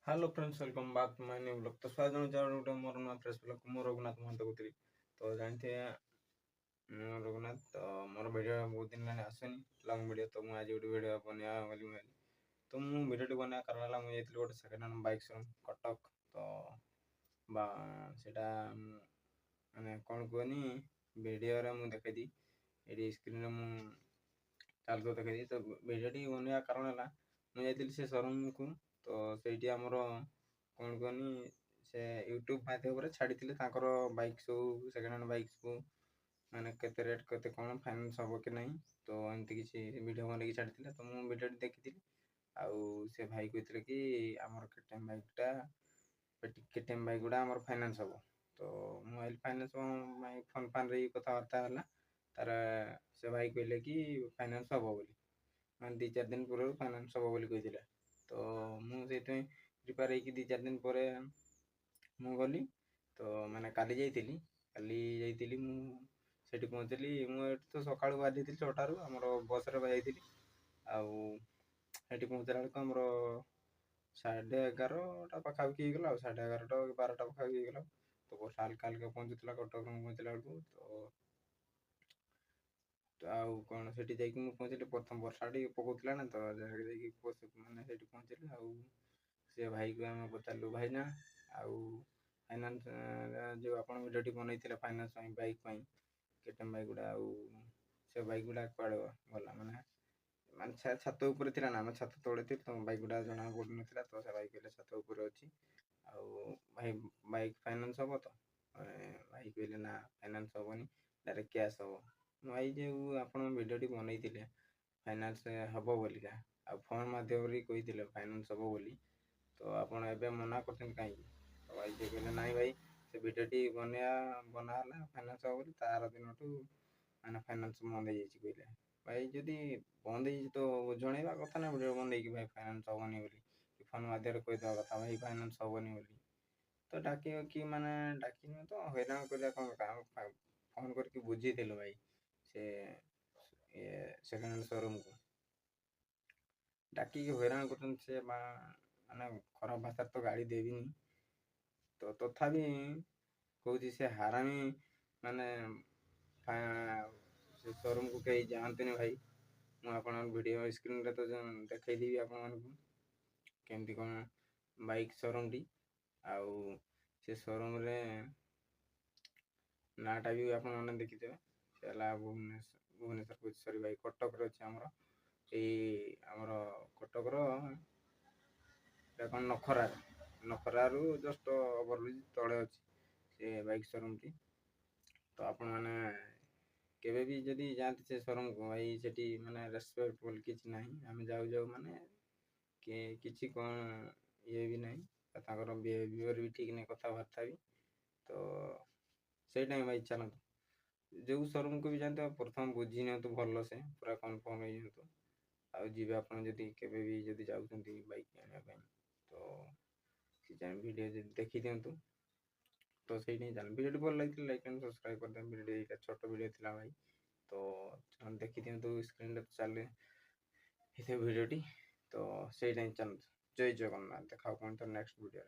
Hello friends, welcome back to my new blog. तो स्वागत है गोटे मोर नुआ फ्रेश ब्लॉग। मो रघुनाथ महंत कौन। तो जानते रघुनाथ। तो मोर भिडियो बहुत दिन लाने आसनी लंग वीडियो। तो मुझे आज गोटे वीडियो बनवा बोली तो मुझे वीडियो बनवा कारण है मुझे गोटे second hand bike showroom Cuttack. तो सेटा मैंने कौन कहनी वीडियो मुझे देखी ये स्क्रीन में चलते देखी। तो वीडियो बनवा कारण है मुझे से शोरूम को। तो से आमर कौन कहनी से यूट्यूब माध्यम छाड़ी बाइक सब सेकेंड हैंड बाइक्स को मैंने केते रेट केते कौन फाइनेंस हम कि नहीं। तो एमती किसी वीडियो बन छाड़ी। तो मुझे वीडियो देखी आउ से भाई कहते कि आमर केटीएम बाइकटा केटीएम बाइक गुड़ा आमर फाइनेंस हम। तो मोबाइल फाइनेंस फोन फान रे कथबार्ता है तार से भाई कहले कि फाइनेंस हम बोली मैंने 2-4 दिन पूर्व फाइनेंस हम बोली कहते। तो मुझे प्रिपेयर होगी 2-4 दिन पर मु गली। तो मैंने काली जाइली मुझे पहुँचली मुझे तो सका बाहरी 6टार आम बस जाइली आठी पहुँचला बेलू आमर 11:30 पाखापाखि होगा 11:30 12टा पाखापाखि होगा। तो बस हल्का हल्का पहुँचुला कटक पहुँचला बेलू। तो आउ कौन से पहुँचली प्रथम वर्षा टी पकाला ना। तो मैंने पहुँचली आउ से भाई को आम पचारू भाई ना आउ फाइनान्स जो आप भिडियो बनई फाइनान्स बाइक केटीएम बाइक गुड़ा आउ से बाइक गुड़ा कड़े गला माने माने छात ऊपर थी ना आम छात तले थी। तो बाइक गुड़ा जना पड़ ना। तो से बाइक छात ऊपर अच्छी आउ भाई बाइक फाइनान्स हम। तो भाई कहले ना फाइनान्स हेनी डायरेक्ट कैश हम। भाई जो आप भिडियो बनई फाइनान्स हम बोलिका आ फोन मध्यम कही फाइनान्स हम बोली। तो आपड़ ए मना कर कहीं। तो भाई जे कहले ना भाई से भिडियो बनाला फाइनान्स हम बोली तार दिन मैंने फाइनान्स बंद हो कहले। भाई जदि बंद हो तो जनवा कथा ना भिडियो बंद भाई फाइनान्स हेनी बोली फोन मध्यम कहीदेवा कथा भाई फाइनान्स हेनी बोली। तो डाक कि माने डाक तो हैरान कर फोन करके बुझीलु भाई से सेकेंड हैंड शोरूम को डाक हैरान कर से माने खराब भाषा तो गाड़ी देविनी। तो तथापि कहूँ से हारामी माने से शोरूम को कहीं जातुनि भाई। मुझे वीडियो स्क्रीन रे तो देखईदेवी आपमती कौन बाइक शोरूम टी आउ से शोरूम रे नाटा भी आप देखिथे से भुवनेश्वर सॉरी भाई कटक अच्छे आमर आमर कटक कौन नखरारू जस्ट ओवरब्रिज तले अच्छी से बाइक शोरूम टी। तो आपण मैंने केवे भी जदि जाते से शोरूम को भाई से माने रेस्पेक्टफुल किसी ना आम जाऊ जाऊ माने कि कौन ये भी ना बिहेवियर भी ठीक नहीं कथबार्ता भी। तो से भाई चलते जो शोरूम को भी जानते प्रथम बुझी नि भल से पूरा कन्फर्म हो आउ जी आप जाऊँ बाइक आने। तो वीडियो देखी दिंतु। तो से वीडियो भल लगी लाइक एंड सब्सक्राइब कर दें। वीडियो छोट वीडियो था भाई। तो देखी दिंतु स्क्रीन चले वीडियो टी। तो से चलते जय जगन्नाथ देखा कौन तो नेक्स्ट वीडियो।